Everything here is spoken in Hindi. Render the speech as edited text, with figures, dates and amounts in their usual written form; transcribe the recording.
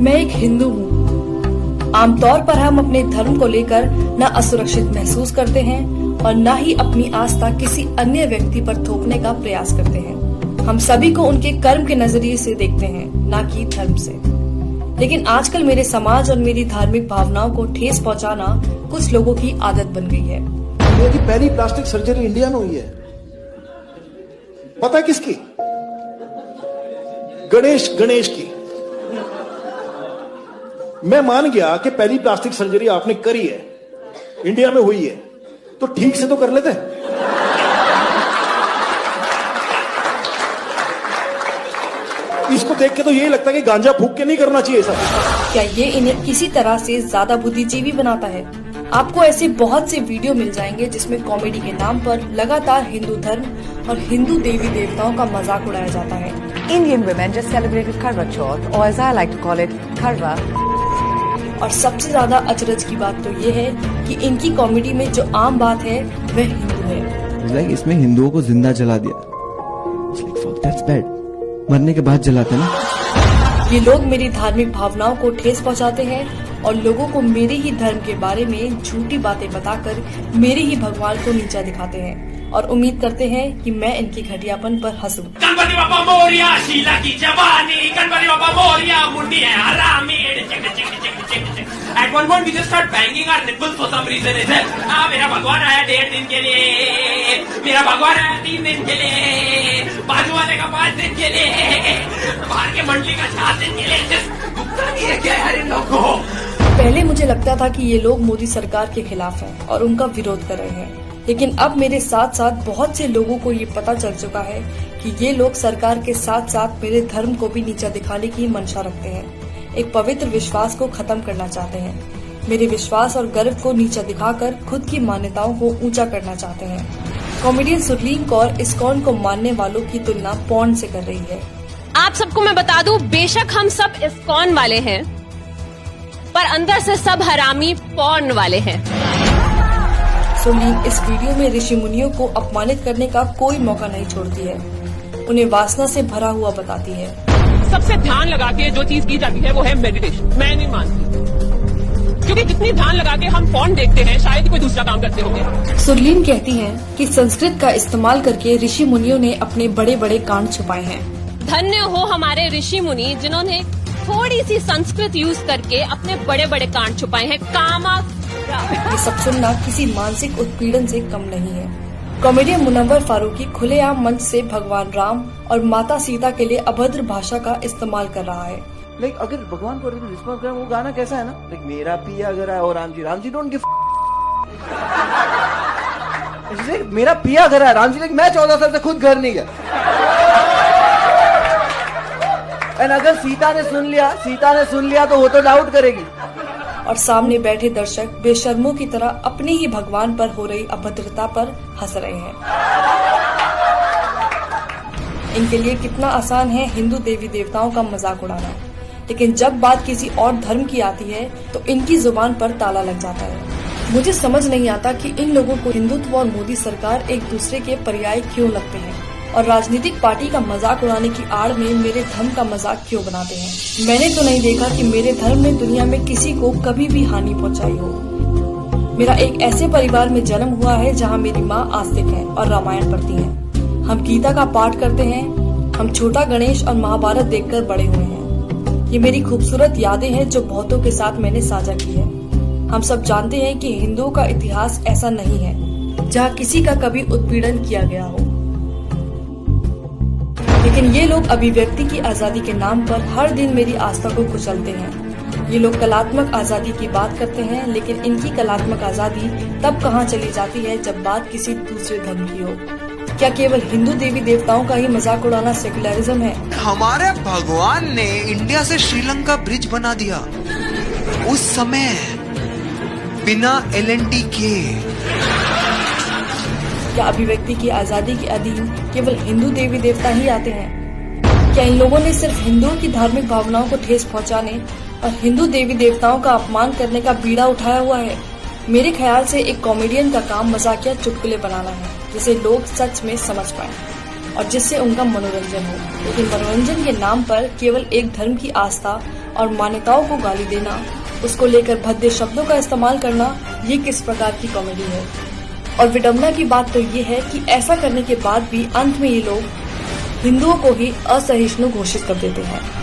मैं एक हिंदू हूँ। आमतौर पर हम अपने धर्म को लेकर न असुरक्षित महसूस करते हैं और न ही अपनी आस्था किसी अन्य व्यक्ति पर थोपने का प्रयास करते हैं। हम सभी को उनके कर्म के नजरिए से देखते हैं, न कि धर्म से। लेकिन आजकल मेरे समाज और मेरी धार्मिक भावनाओं को ठेस पहुंचाना कुछ लोगों की आदत बन गई है। इंडिया की पहली प्लास्टिक सर्जरी इंडिया में हुई है, पता है किसकी? गणेश की। मैं मान गया कि पहली प्लास्टिक सर्जरी आपने करी है, इंडिया में हुई है, तो ठीक से तो कर लेते। इसको देख के तो यही लगता है कि गांजा फूक के नहीं करना चाहिए सब। क्या ये इन्हें किसी तरह से ज्यादा बुद्धिजीवी बनाता है? आपको ऐसे बहुत से वीडियो मिल जाएंगे जिसमें कॉमेडी के नाम पर लगातार हिंदू धर्म और हिंदू देवी देवताओं का मजाक उड़ाया जाता है। Indian women just celebrated Karwa Chauth, or as I like to call it, Karwa. और सबसे ज्यादा अचरज की बात तो ये है कि इनकी कॉमेडी में जो आम बात है वह हिंदू है। Like इसमें हिंदुओं को जिंदा जला दिया। Like, fuck, that's bad. मरने के बाद जलाते ना। ये लोग मेरी धार्मिक भावनाओं को ठेस पहुंचाते हैं और लोगों को मेरे ही धर्म के बारे में झूठी बातें बताकर मेरे ही भगवान को नीचा दिखाते हैं और उम्मीद करते हैं कि मैं इनके घटियापन पर हंसूं। गणपति बाप्पा मोरिया, शीला की जवानी, गणपति बाप्पा मोरिया, मुंडी है हरामी। At one point we just start banging our nipples for some reason. मेरा भगवान आया 1.5 दिन के लिए, मेरा भगवान आया 3 दिन के लिए, बाजू वाले का 5 दिन के लिए, बाहर के मंडली का 4 दिन के लिए। भुगता नहीं है क्या यार इन लोगों को? पहले मुझे लगता था कि ये लोग मोदी सरकार के खिलाफ हैं और उनका विरोध कर रहे हैं, लेकिन अब मेरे साथ साथ बहुत से लोगों को ये पता चल चुका है कि ये लोग सरकार के साथ साथ मेरे धर्म को भी नीचा दिखाने की मंशा रखते हैं। एक पवित्र विश्वास को खत्म करना चाहते हैं। मेरे विश्वास और गर्व को नीचा दिखाकर खुद की मान्यताओं को ऊंचा करना चाहते हैं। कॉमेडियन सुरलीन कौर इस्कॉन को मानने वालों की तुलना पॉर्न से कर रही है। आप सबको मैं बता दूं, बेशक हम सब इस्कॉन वाले हैं, पर अंदर से सब हरामी पॉर्न वाले हैं। सुरलीन इस वीडियो में ऋषि मुनियों को अपमानित करने का कोई मौका नहीं छोड़ती है, उन्हें वासना से भरा हुआ बताती है। सबसे ध्यान लगा के जो चीज की जाती है वो है मेडिटेशन। मैं नहीं मानती, क्योंकि जितनी ध्यान लगा के हम फोन देखते हैं शायद कोई दूसरा काम करते होंगे। सुरलीन कहती हैं कि संस्कृत का इस्तेमाल करके ऋषि मुनियों ने अपने बड़े बड़े कांड छुपाए हैं। धन्य हो हमारे ऋषि मुनि जिन्होंने थोड़ी सी संस्कृत यूज करके अपने बड़े बड़े कांड छुपाए हैं। कामा ये सब सुनना किसी मानसिक उत्पीड़न से कम नहीं है। कॉमेडियन मुनव्वर फारूकी खुलेआम मंच से भगवान राम और माता सीता के लिए अभद्र भाषा का इस्तेमाल कर रहा है। लाइक अगर भगवान को रिस्पॉन्स करें, वो गाना कैसा है ना, लाइक मेरा पिया अगर है और राम जी डोंट गिव। मेरा पिया घर है, राम जी, मैं 14 साल से खुद घर नहीं गया। एंड अगर सीता ने सुन लिया तो वो तो डाउट करेगी। और सामने बैठे दर्शक बेशर्मों की तरह अपने ही भगवान पर हो रही अभद्रता पर हंस रहे हैं। इनके लिए कितना आसान है हिंदू देवी देवताओं का मजाक उड़ाना, लेकिन जब बात किसी और धर्म की आती है तो इनकी जुबान पर ताला लग जाता है। मुझे समझ नहीं आता कि इन लोगों को हिंदुत्व और मोदी सरकार एक दूसरे के पर्याय क्यों लगते हैं और राजनीतिक पार्टी का मजाक उड़ाने की आड़ में मेरे धर्म का मजाक क्यों बनाते हैं। मैंने तो नहीं देखा कि मेरे धर्म ने दुनिया में किसी को कभी भी हानि पहुंचाई हो। मेरा एक ऐसे परिवार में जन्म हुआ है जहां मेरी माँ आस्तिक है और रामायण पढ़ती है। हम गीता का पाठ करते हैं। हम छोटा गणेश और महाभारत देखकर बड़े हुए हैं। ये मेरी खूबसूरत यादें हैं जो बहुतों के साथ मैंने साझा की है। हम सब जानते हैं कि हिंदुओं का इतिहास ऐसा नहीं है जहाँ किसी का कभी उत्पीड़न किया गया हो, लेकिन ये लोग अभिव्यक्ति की आजादी के नाम पर हर दिन मेरी आस्था को कुचलते हैं। ये लोग कलात्मक आजादी की बात करते हैं, लेकिन इनकी कलात्मक आजादी तब कहाँ चली जाती है जब बात किसी दूसरे धर्म की हो। क्या केवल हिंदू देवी देवताओं का ही मजाक उड़ाना सेकुलरिज्म है? हमारे भगवान ने इंडिया से श्रीलंका ब्रिज बना दिया उस समय बिना LNT के। क्या अभिव्यक्ति की आजादी के अधीन केवल हिंदू देवी देवता ही आते हैं? क्या इन लोगों ने सिर्फ हिंदुओं की धार्मिक भावनाओं को ठेस पहुंचाने और हिंदू देवी देवताओं का अपमान करने का बीड़ा उठाया हुआ है? मेरे ख्याल से एक कॉमेडियन का काम मजाकिया चुटकुले बनाना है जिसे लोग सच में समझ पाएं और जिससे उनका मनोरंजन हो। लेकिन मनोरंजन के नाम पर केवल एक धर्म की आस्था और मान्यताओं को गाली देना, उसको लेकर भद्दे शब्दों का इस्तेमाल करना, ये किस प्रकार की कॉमेडी है। और विडंबना की बात तो ये है कि ऐसा करने के बाद भी अंत में ये लोग हिंदुओं को ही असहिष्णु घोषित कर देते हैं।